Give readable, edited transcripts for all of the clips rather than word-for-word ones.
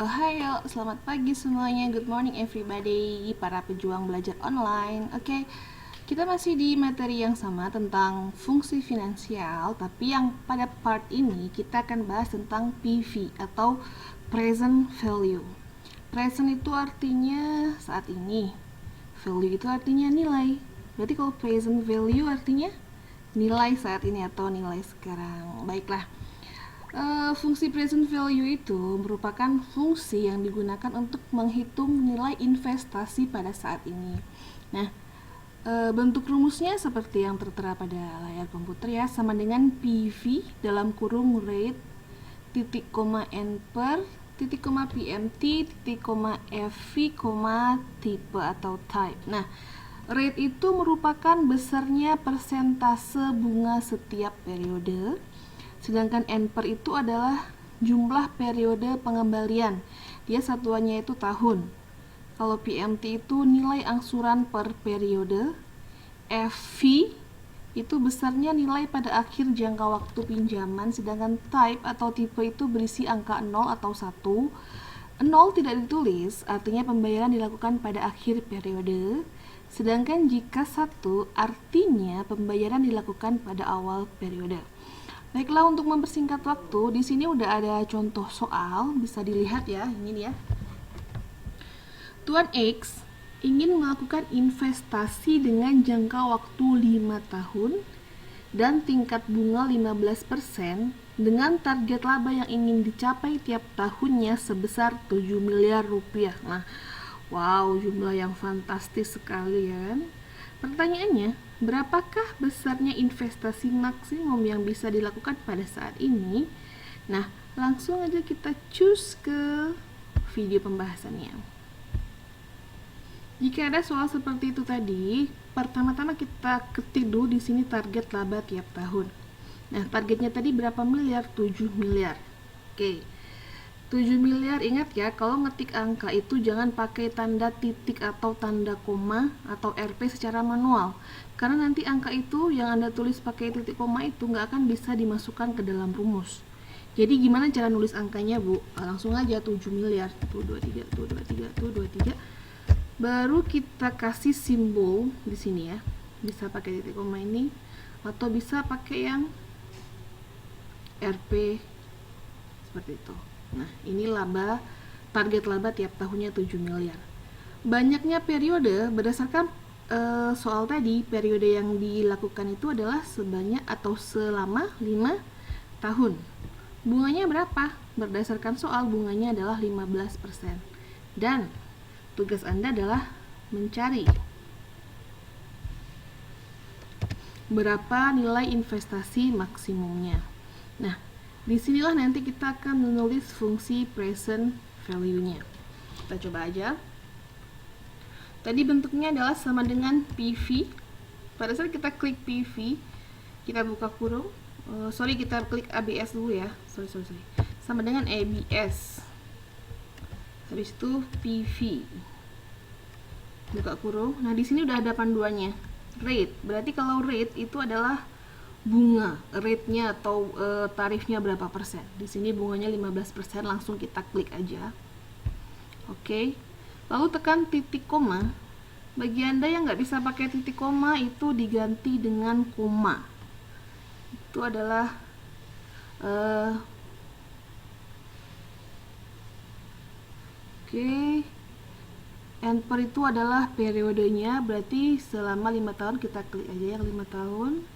Ohio, selamat pagi semuanya. Good morning everybody, para pejuang belajar online. Oke, kita masih di materi yang sama tentang fungsi finansial, tapi yang pada part ini kita akan bahas tentang PV atau present value. Present itu artinya saat ini, value itu artinya nilai. Berarti kalau present value artinya nilai saat ini atau nilai sekarang. Baiklah. Fungsi present value itu merupakan fungsi yang digunakan untuk menghitung nilai investasi pada saat ini. Nah, bentuk rumusnya seperti yang tertera pada layar komputer ya, sama dengan PV dalam kurung rate titik koma n per titik koma PMT titik koma FV koma tipe atau type. Nah, rate itu merupakan besarnya persentase bunga setiap periode. Sedangkan N per itu adalah jumlah periode pengembalian. Dia satuannya itu tahun. Kalau PMT itu nilai angsuran per periode. FV itu besarnya nilai pada akhir jangka waktu pinjaman. Sedangkan type atau tipe itu berisi angka 0 atau 1. 0 tidak ditulis, artinya pembayaran dilakukan pada akhir periode. Sedangkan jika 1, artinya pembayaran dilakukan pada awal periode. Baiklah, untuk mempersingkat waktu, di sini udah ada contoh soal, bisa dilihat ya, ini ya. Tuan X ingin melakukan investasi dengan jangka waktu 5 tahun dan tingkat bunga 15% dengan target laba yang ingin dicapai tiap tahunnya sebesar 7 miliar rupiah. Nah, wow, jumlah yang fantastis sekali ya. Pertanyaannya, berapakah besarnya investasi maksimum yang bisa dilakukan pada saat ini? Nah, langsung aja kita choose ke video pembahasannya. Jika ada soal seperti itu tadi, pertama-tama kita ketik dulu di sini target laba tiap tahun. Nah, targetnya tadi berapa miliar? 7 miliar. Oke. 7 miliar, ingat ya, kalau ngetik angka itu jangan pakai tanda titik atau tanda koma atau RP secara manual, karena nanti angka itu yang Anda tulis pakai titik koma itu nggak akan bisa dimasukkan ke dalam rumus. Jadi gimana cara nulis angkanya, Bu? Langsung aja 7 miliar, tuh 23, tuh 23, tuh 23. Baru kita kasih simbol di sini ya. Bisa pakai titik koma ini atau bisa pakai yang RP seperti itu. Nah, ini laba, target laba tiap tahunnya 7 miliar. Banyaknya periode berdasarkan soal tadi, periode yang dilakukan itu adalah sebanyak atau selama 5 tahun. Bunganya berapa? Berdasarkan soal, bunganya adalah 15%. Dan tugas Anda adalah mencari berapa nilai investasi maksimumnya. Nah, disinilah nanti kita akan menulis fungsi present value-nya. Kita coba aja. Tadi bentuknya adalah sama dengan PV. Pada saat kita klik PV, kita buka kurung. Kita klik ABS dulu ya. Sama dengan ABS. Habis itu PV. Buka kurung. Nah, di sini udah ada panduannya. Rate. Berarti kalau rate itu adalah bunga, rate-nya atau tarifnya berapa persen. Di sini bunganya 15%, langsung kita klik aja. Oke. Lalu tekan titik koma. Bagi Anda yang nggak bisa pakai titik koma, itu diganti dengan koma. Itu adalah oke. N per itu adalah periodenya, berarti selama 5 tahun kita klik aja yang 5 tahun.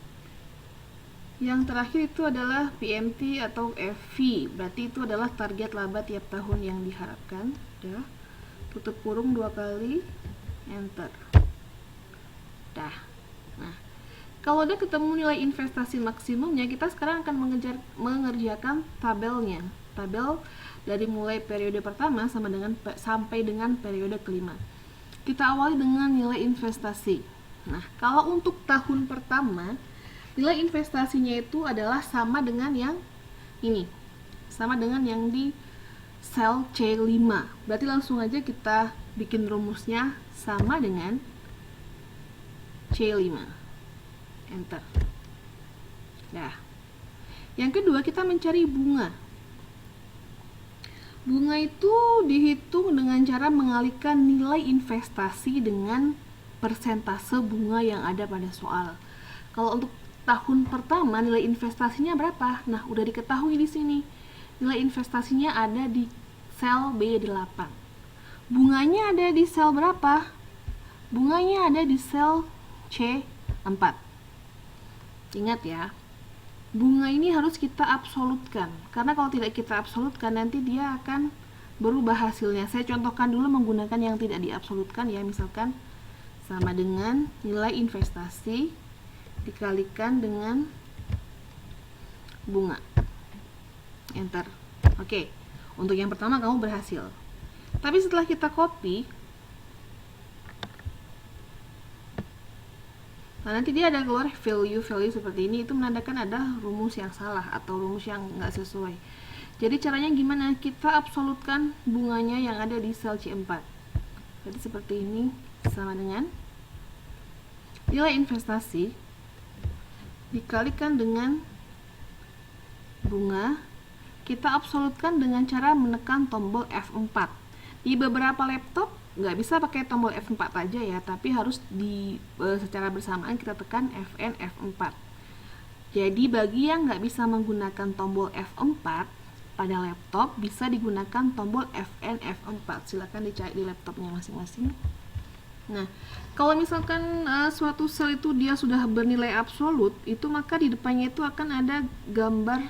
Yang terakhir itu adalah PMT atau FV, berarti itu adalah target laba tiap tahun yang diharapkan. Udah, tutup kurung 2 kali, enter. Dah. Nah, kalau udah ketemu nilai investasi maksimumnya, kita sekarang akan mengerjakan tabelnya. Tabel dari mulai periode pertama sampai dengan periode kelima. Kita awali dengan nilai investasi. Nah, kalau untuk tahun pertama, nilai investasinya itu adalah sama dengan yang ini. Sama dengan yang di sel C5. Berarti langsung aja kita bikin rumusnya sama dengan C5. Enter. Nah, yang kedua kita mencari bunga. Bunga itu dihitung dengan cara mengalihkan nilai investasi dengan persentase bunga yang ada pada soal. Kalau untuk tahun pertama nilai investasinya berapa? Nah, udah diketahui di sini. Nilai investasinya ada di sel B8. Bunganya ada di sel berapa? Bunganya ada di sel C4. Ingat ya, bunga ini harus kita absolutkan, karena kalau tidak kita absolutkan nanti dia akan berubah hasilnya. Saya contohkan dulu menggunakan yang tidak diabsolutkan ya, misalkan sama dengan nilai investasi dikalikan dengan bunga. Enter. Oke, untuk yang pertama kamu berhasil. Tapi setelah kita copy, nah nanti dia ada keluar value seperti ini, itu menandakan ada rumus yang salah atau rumus yang nggak sesuai. Jadi caranya gimana? Kita absolutkan bunganya yang ada di sel C4. Jadi seperti ini, sama dengan nilai investasi dikalikan dengan bunga. Kita absolutkan dengan cara menekan tombol F4. Di beberapa laptop nggak bisa pakai tombol F4 aja ya, tapi harus secara bersamaan kita tekan Fn F4. Jadi bagi yang nggak bisa menggunakan tombol F4 pada laptop, bisa digunakan tombol Fn F4. Silahkan dicari di laptopnya masing-masing. Nah, kalau misalkan suatu sel itu dia sudah bernilai absolut, itu maka di depannya itu akan ada gambar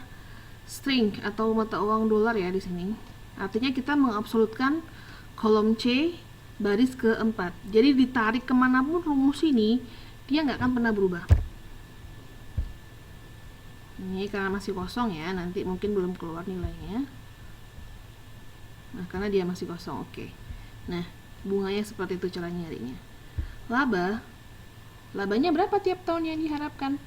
string atau mata uang dolar ya di sini. Artinya kita mengabsolutkan kolom C baris keempat. Jadi ditarik kemanapun rumus ini, dia nggak akan pernah berubah. Ini karena masih kosong ya, nanti mungkin belum keluar nilainya. Nah, karena dia masih kosong, oke. Nah, bunganya seperti itu cara nyarinya. Labanya berapa tiap tahun yang diharapkan?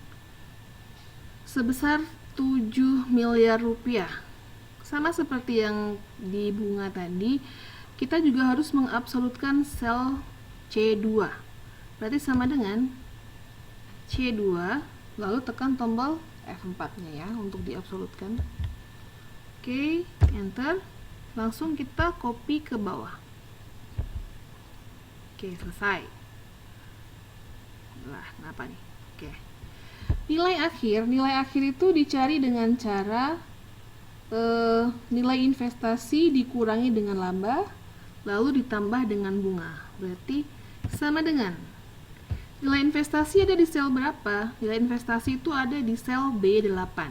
Sebesar 7 miliar rupiah. Sama seperti yang di bunga tadi, kita juga harus mengabsolutkan sel C2. Berarti sama dengan C2, lalu tekan tombol F4-nya ya untuk diabsolutkan. Oke, enter. Langsung kita copy ke bawah. Oke, selesai. Lah, kenapa nih? Oke. Nilai akhir itu dicari dengan cara nilai investasi dikurangi dengan laba, lalu ditambah dengan bunga. Berarti sama dengan nilai investasi ada di sel berapa? Nilai investasi itu ada di sel B8.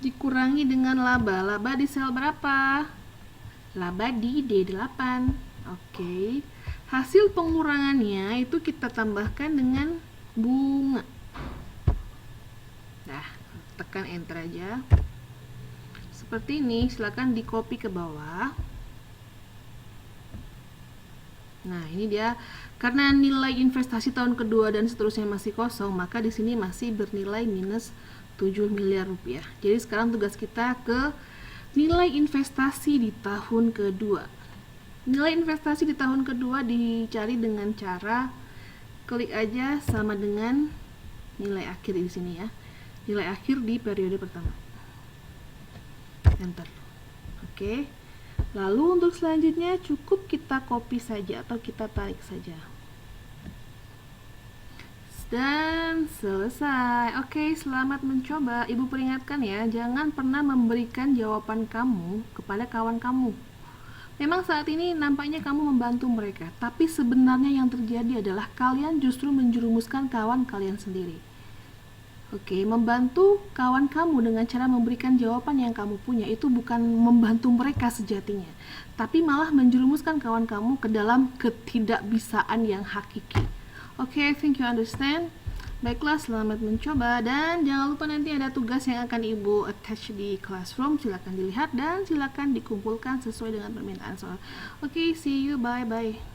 Dikurangi dengan laba. Laba di sel berapa? Laba di D8. Oke. Hasil pengurangannya itu kita tambahkan dengan bunga. Nah, tekan enter aja. Seperti ini, silakan di copy ke bawah. Nah, ini dia. Karena nilai investasi tahun kedua dan seterusnya masih kosong, maka di sini masih bernilai minus 7 miliar rupiah. Jadi sekarang tugas kita ke nilai investasi di tahun kedua. Nilai investasi di tahun kedua dicari dengan cara klik aja sama dengan nilai akhir di sini ya. Nilai akhir di periode pertama. Enter. Oke. Lalu untuk selanjutnya cukup kita copy saja atau kita tarik saja. Dan selesai. Oke, selamat mencoba. Ibu peringatkan ya, jangan pernah memberikan jawaban kamu kepada kawan kamu. Memang saat ini nampaknya kamu membantu mereka, tapi sebenarnya yang terjadi adalah kalian justru menjerumuskan kawan kalian sendiri. Oke, membantu kawan kamu dengan cara memberikan jawaban yang kamu punya itu bukan membantu mereka sejatinya, tapi malah menjerumuskan kawan kamu ke dalam ketidakbisaan yang hakiki. Oke, I think you understand. Baiklah, selamat mencoba dan jangan lupa nanti ada tugas yang akan Ibu attach di classroom. Silakan dilihat dan silakan dikumpulkan sesuai dengan permintaan soal. Oke, see you, bye-bye.